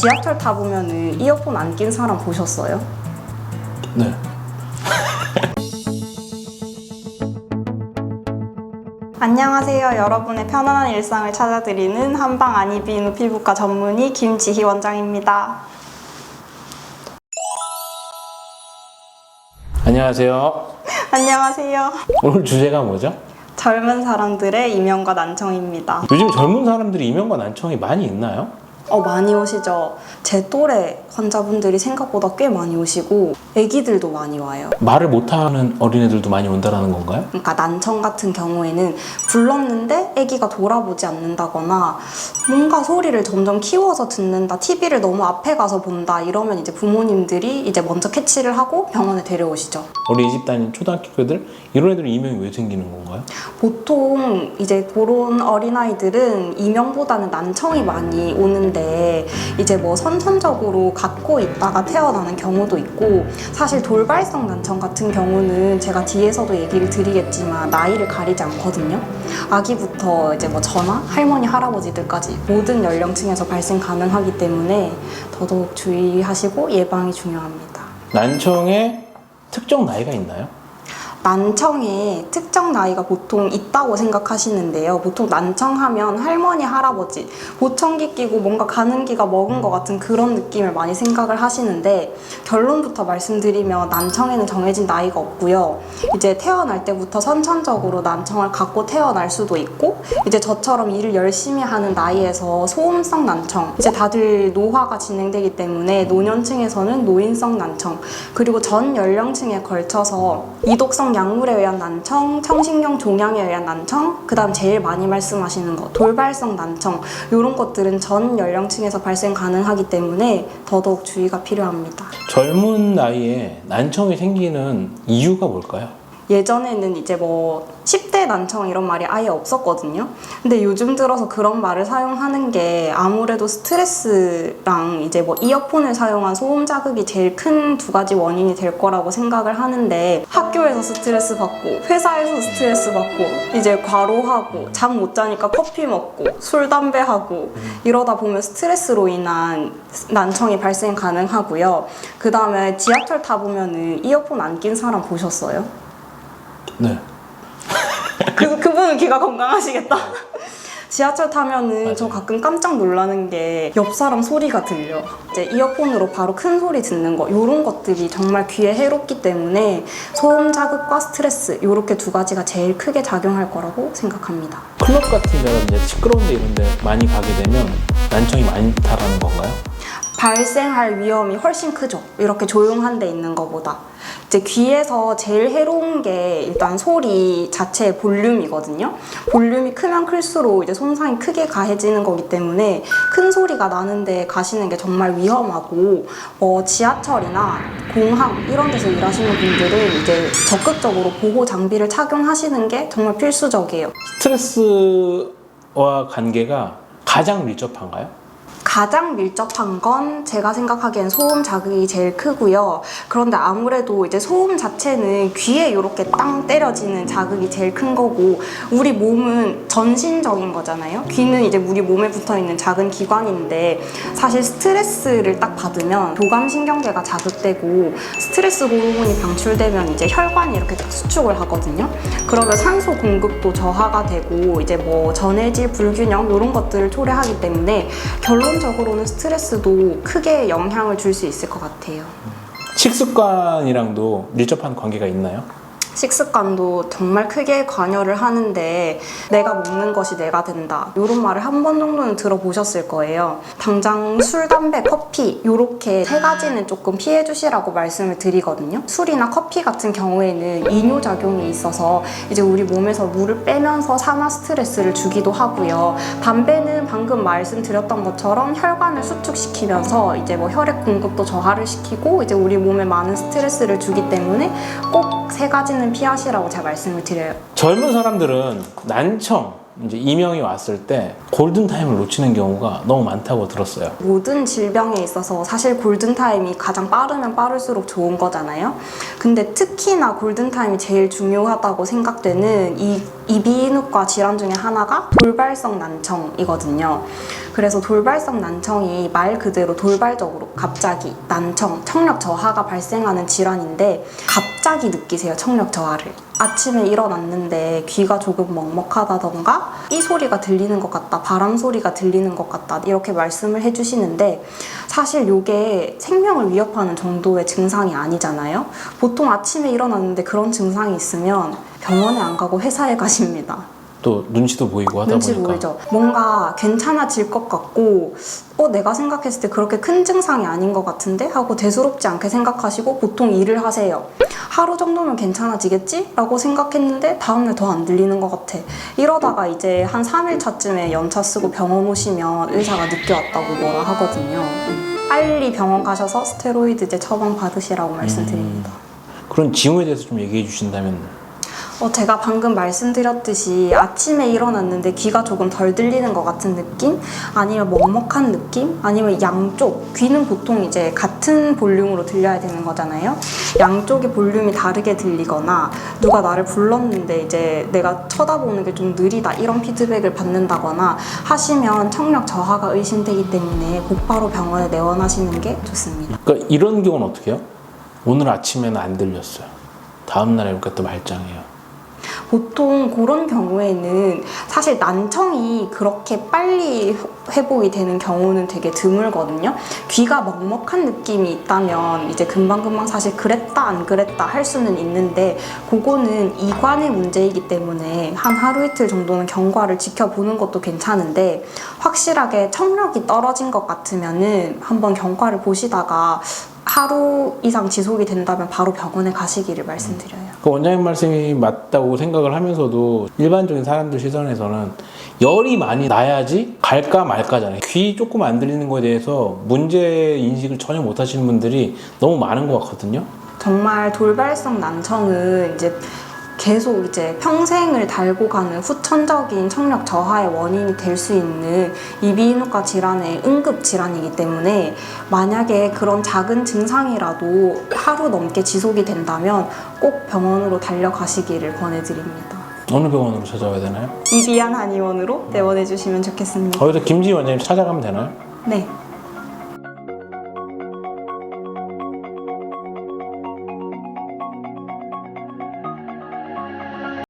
지하철 타보면은 이어폰 안 낀 사람 보셨어요? 네. 안녕하세요. 여러분의 편안한 일상을 찾아드리는 한방 아니비누 피부과 전문의 김지희 원장입니다. 안녕하세요. 안녕하세요. 오늘 주제가 뭐죠? 젊은 사람들의 이명과 난청입니다. 요즘 젊은 사람들이 이명과 난청이 많이 있나요? 많이 오시죠. 제 또래 환자분들이 생각보다 꽤 많이 오시고 아기들도 많이 와요. 말을 못하는 어린애들도 많이 온다는 건가요? 그러니까 난청 같은 경우에는 불렀는데 아기가 돌아보지 않는다거나 뭔가 소리를 점점 키워서 듣는다, TV를 너무 앞에 가서 본다 이러면 이제 부모님들이 이제 먼저 캐치를 하고 병원에 데려오시죠. 어린이집 다니는 초등학교들 이런 애들은 이명이 왜 생기는 건가요? 보통 이제 그런 어린아이들은 이명보다는 난청이 많이 오는데 이제 뭐 선천적으로 갖고 있다가 태어나는 경우도 있고, 사실 돌발성 난청 같은 경우는 제가 뒤에서도 얘기를 드리겠지만 나이를 가리지 않거든요. 아기부터 이제 뭐 저나 할머니, 할아버지들까지 모든 연령층에서 발생 가능하기 때문에 더더욱 주의하시고 예방이 중요합니다. 난청에 특정 나이가 있나요? 난청에 특정 나이가 보통 있다고 생각하시는데요. 보통 난청하면 할머니, 할아버지, 보청기 끼고 뭔가 가는기가 먹은 것 같은 그런 느낌을 많이 생각을 하시는데, 결론부터 말씀드리면 난청에는 정해진 나이가 없고요. 이제 태어날 때부터 선천적으로 난청을 갖고 태어날 수도 있고, 이제 저처럼 일을 열심히 하는 나이에서 소음성 난청, 이제 다들 노화가 진행되기 때문에 노년층에서는 노인성 난청, 그리고 전 연령층에 걸쳐서 이독성 약물에 의한 난청, 청신경 종양에 의한 난청, 그 다음 제일 많이 말씀하시는 거 돌발성 난청, 이런 것들은 전 연령층에서 발생 가능하기 때문에 더더욱 주의가 필요합니다. 젊은 나이에 난청이 생기는 이유가 뭘까요? 예전에는 이제 뭐 10대 난청 이런 말이 아예 없었거든요. 근데 요즘 들어서 그런 말을 사용하는 게 아무래도 스트레스랑 이제 뭐 이어폰을 사용한 소음 자극이 제일 큰 두 가지 원인이 될 거라고 생각을 하는데, 학교에서 스트레스 받고 회사에서 스트레스 받고 이제 과로하고 잠 못 자니까 커피 먹고 술 담배 하고 이러다 보면 스트레스로 인한 난청이 발생 가능하고요. 그 다음에 지하철 타보면은 이어폰 안 낀 사람 보셨어요? 네. 그분은 귀가 건강하시겠다. 지하철 타면은 맞아요. 저 가끔 깜짝 놀라는 게 옆 사람 소리가 들려. 이제 이어폰으로 바로 큰 소리 듣는 거, 이런 것들이 정말 귀에 해롭기 때문에 소음 자극과 스트레스, 이렇게 두 가지가 제일 크게 작용할 거라고 생각합니다. 클럽 같은 데가 이제 시끄러운 데 이런 데 많이 가게 되면 난청이 많다라는 건가요? 발생할 위험이 훨씬 크죠. 이렇게 조용한 데 있는 것보다. 이제 귀에서 제일 해로운 게 일단 소리 자체의 볼륨이거든요. 볼륨이 크면 클수록 이제 손상이 크게 가해지는 거기 때문에 큰 소리가 나는데 가시는 게 정말 위험하고, 지하철이나 공항 이런 데서 일하시는 분들은 이제 적극적으로 보호 장비를 착용하시는 게 정말 필수적이에요. 스트레스와 관계가 가장 밀접한가요? 가장 밀접한 건 제가 생각하기엔 소음 자극이 제일 크고요. 그런데 아무래도 이제 소음 자체는 귀에 이렇게 땅 때려지는 자극이 제일 큰 거고, 우리 몸은 전신적인 거잖아요. 귀는 이제 우리 몸에 붙어 있는 작은 기관인데, 사실 스트레스를 딱 받으면 교감신경계가 자극되고 스트레스 호르몬이 방출되면 이제 혈관이 이렇게 딱 수축을 하거든요. 그러면 산소 공급도 저하가 되고 이제 뭐 전해질 불균형 이런 것들을 초래하기 때문에 결론적으로는 스트레스도 크게 영향을 줄 수 있을 것 같아요. 식습관이랑도 밀접한 관계가 있나요? 식습관도 정말 크게 관여를 하는데, 내가 먹는 것이 내가 된다, 이런 말을 한 번 정도는 들어보셨을 거예요. 당장 술, 담배, 커피 이렇게 세 가지는 조금 피해 주시라고 말씀을 드리거든요. 술이나 커피 같은 경우에는 이뇨작용이 있어서 이제 우리 몸에서 물을 빼면서 산화 스트레스를 주기도 하고요. 담배는 방금 말씀드렸던 것처럼 혈관을 수축시키면서 이제 뭐 혈액 공급도 저하를 시키고 이제 우리 몸에 많은 스트레스를 주기 때문에 꼭 세 가지는 피하시라고 제가 말씀을 드려요. 젊은 사람들은 난청, 이제 이명이 왔을 때 골든타임을 놓치는 경우가 너무 많다고 들었어요. 모든 질병에 있어서 사실 골든타임이 가장 빠르면 빠를수록 좋은 거잖아요. 근데 특히나 골든타임이 제일 중요하다고 생각되는 이 이비인후과 질환 중에 하나가 돌발성 난청이거든요. 그래서 돌발성 난청이 말 그대로 돌발적으로 갑자기 난청, 청력 저하가 발생하는 질환인데 갑자기 느끼세요, 청력 저하를. 아침에 일어났는데 귀가 조금 먹먹하다던가 이 소리가 들리는 것 같다, 바람 소리가 들리는 것 같다 이렇게 말씀을 해주시는데 사실 이게 생명을 위협하는 정도의 증상이 아니잖아요. 보통 아침에 일어났는데 그런 증상이 있으면 병원에 안 가고 회사에 가십니다. 또 눈치도 보이고 하다 눈치 보니까 보이죠. 뭔가 괜찮아질 것 같고 내가 생각했을 때 그렇게 큰 증상이 아닌 것 같은데 하고 대수롭지 않게 생각하시고 보통 일을 하세요. 하루 정도면 괜찮아지겠지? 라고 생각했는데 다음날 더 안 들리는 것 같아. 이러다가 이제 한 3일 차쯤에 연차 쓰고 병원 오시면 의사가 늦게 왔다고 뭐라 하거든요. 빨리 병원 가셔서 스테로이드제 처방 받으시라고 말씀드립니다. 그런 징후에 대해서 좀 얘기해 주신다면. 제가 방금 말씀드렸듯이 아침에 일어났는데 귀가 조금 덜 들리는 것 같은 느낌? 아니면 먹먹한 느낌? 아니면 양쪽, 귀는 보통 이제 같은 볼륨으로 들려야 되는 거잖아요. 양쪽의 볼륨이 다르게 들리거나 누가 나를 불렀는데 이제 내가 쳐다보는 게 좀 느리다 이런 피드백을 받는다거나 하시면 청력 저하가 의심되기 때문에 곧바로 병원에 내원하시는 게 좋습니다. 그러니까 이런 경우는 어떻게 해요? 오늘 아침에는 안 들렸어요. 다음 날에 그러니까 또 말짱해요. 보통 그런 경우에는 사실 난청이 그렇게 빨리 회복이 되는 경우는 되게 드물거든요. 귀가 먹먹한 느낌이 있다면 이제 금방금방 사실 그랬다 안 그랬다 할 수는 있는데 그거는 이관의 문제이기 때문에 한 하루 이틀 정도는 경과를 지켜보는 것도 괜찮은데 확실하게 청력이 떨어진 것 같으면은 한번 경과를 보시다가 하루 이상 지속이 된다면 바로 병원에 가시기를 말씀드려요. 그 원장님 말씀이 맞다고 생각을 하면서도 일반적인 사람들 시선에서는 열이 많이 나야지 갈까 말까잖아요. 귀 조금 안 들리는 거에 대해서 문제 인식을 전혀 못 하시는 분들이 너무 많은 것 같거든요. 정말 돌발성 난청은 이제 계속 이제 평생을 달고 가는 후천적인 청력 저하의 원인이 될 수 있는 이비인후과 질환의 응급 질환이기 때문에 만약에 그런 작은 증상이라도 하루 넘게 지속이 된다면 꼭 병원으로 달려가시기를 권해드립니다. 어느 병원으로 찾아와야 되나요? 이비한 한의원으로 내원해 주시면 좋겠습니다. 거기서 김지희 원장님 찾아가면 되나요? 네.